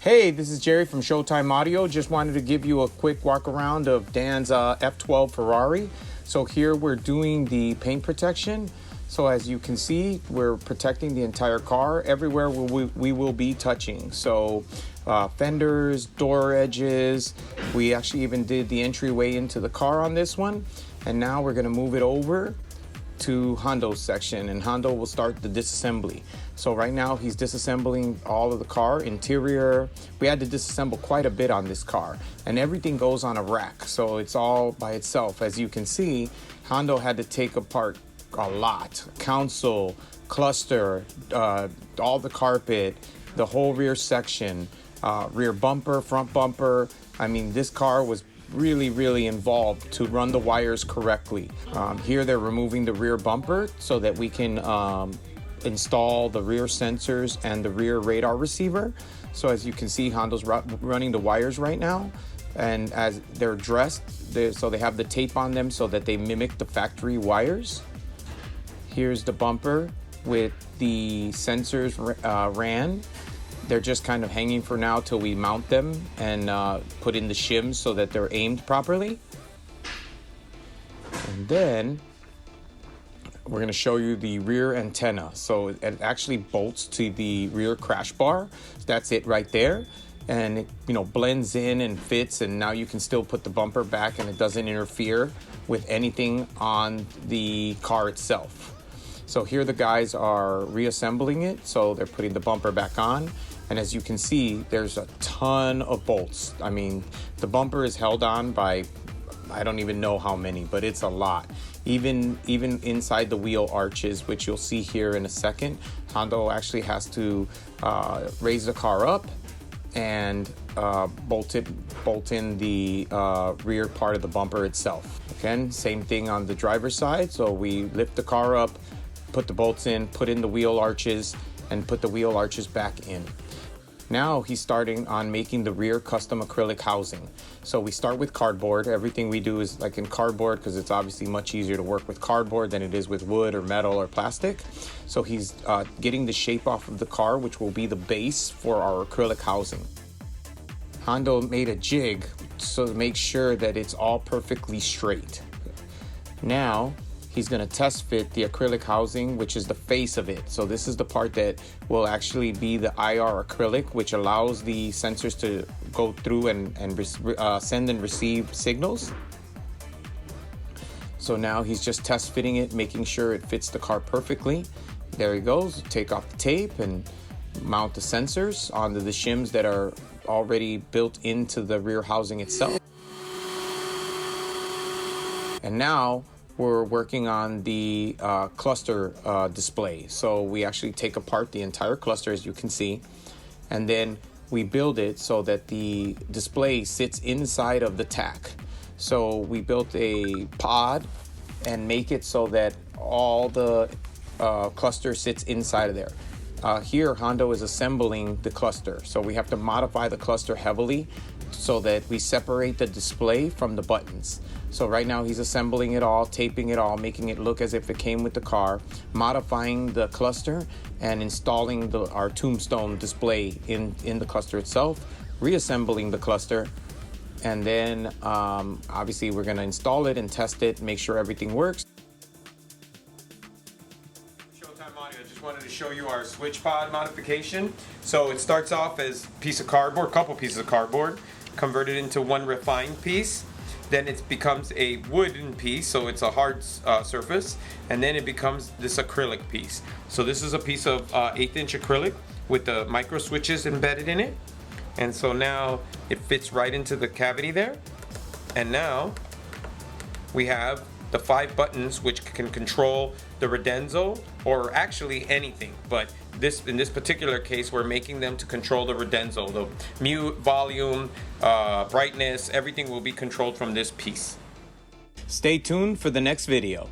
Hey, this is Jerry from Showtime Audio. Just wanted to give you a quick walk around of Dan's F12 Ferrari. So here we're doing the paint protection. So as you can see, we're protecting the entire car. Everywhere we will be touching. So fenders, door edges. We actually even did the entryway into the car on this one. And now we're gonna move it over to Hondo's section, and Hondo will start the disassembly. So right now he's disassembling all of the car interior. We had to disassemble quite a bit on this car, and everything goes on a rack, so it's all by itself. As you can see, Hondo had to take apart a lot: console, cluster, all the carpet, the whole rear section, rear bumper, front bumper. I mean, this car was really involved to run the wires correctly. Here they're removing the rear bumper so that we can install the rear sensors and the rear radar receiver. So as you can see, Hondo's running the wires right now, and as they're dressed, so they have the tape on them so that they mimic the factory wires. Here's the bumper with the sensors ran. They're just kind of hanging for now till we mount them and put in the shims so that they're aimed properly. And then we're gonna show you the rear antenna. So it actually bolts to the rear crash bar. That's it right there. And it, blends in and fits, and now you can still put the bumper back and it doesn't interfere with anything on the car itself. So here the guys are reassembling it. So they're putting the bumper back on. And as you can see, there's a ton of bolts. I mean, the bumper is held on by, I don't even know how many, but it's a lot. Even inside the wheel arches, which you'll see here in a second, Hondo actually has to raise the car up and bolt in the rear part of the bumper itself. Again, same thing on the driver's side. So we lift the car up, put the bolts in, put in the wheel arches, and put the wheel arches back in. Now he's starting on making the rear custom acrylic housing. So we start with cardboard. Everything we do is like in cardboard because it's obviously much easier to work with cardboard than it is with wood or metal or plastic. So he's getting the shape off of the car, which will be the base for our acrylic housing. Hondo made a jig so to make sure that it's all perfectly straight. Now he's going to test fit the acrylic housing, which is the face of it. So this is the part that will actually be the IR acrylic, which allows the sensors to go through and send and receive signals. So now he's just test fitting it, making sure it fits the car perfectly. There he goes. Take off the tape and mount the sensors onto the shims that are already built into the rear housing itself. And now we're working on the cluster display. So we actually take apart the entire cluster, as you can see, and then we build it so that the display sits inside of the tack. So we built a pod and make it so that all the cluster sits inside of there. Here, Hondo is assembling the cluster. So we have to modify the cluster heavily so that we separate the display from the buttons. So right now he's assembling it all, taping it all, making it look as if it came with the car, modifying the cluster, and installing our tombstone display in the cluster itself, reassembling the cluster, and then obviously we're gonna install it and test it, make sure everything works. Showtime Audio, just wanted to show you our switch pod modification. So it starts off as a piece of cardboard, a couple pieces of cardboard, converted into one refined piece. Then it becomes a wooden piece, so it's a hard surface, and then it becomes this acrylic piece. So this is a piece of 1/8" acrylic with the micro switches embedded in it. And so now it fits right into the cavity there. And now we have the 5 buttons which can control the Radenso, or actually anything, but in this particular case we're making them to control the Radenso. The mute, volume, brightness, everything will be controlled from this piece. Stay tuned for the next video.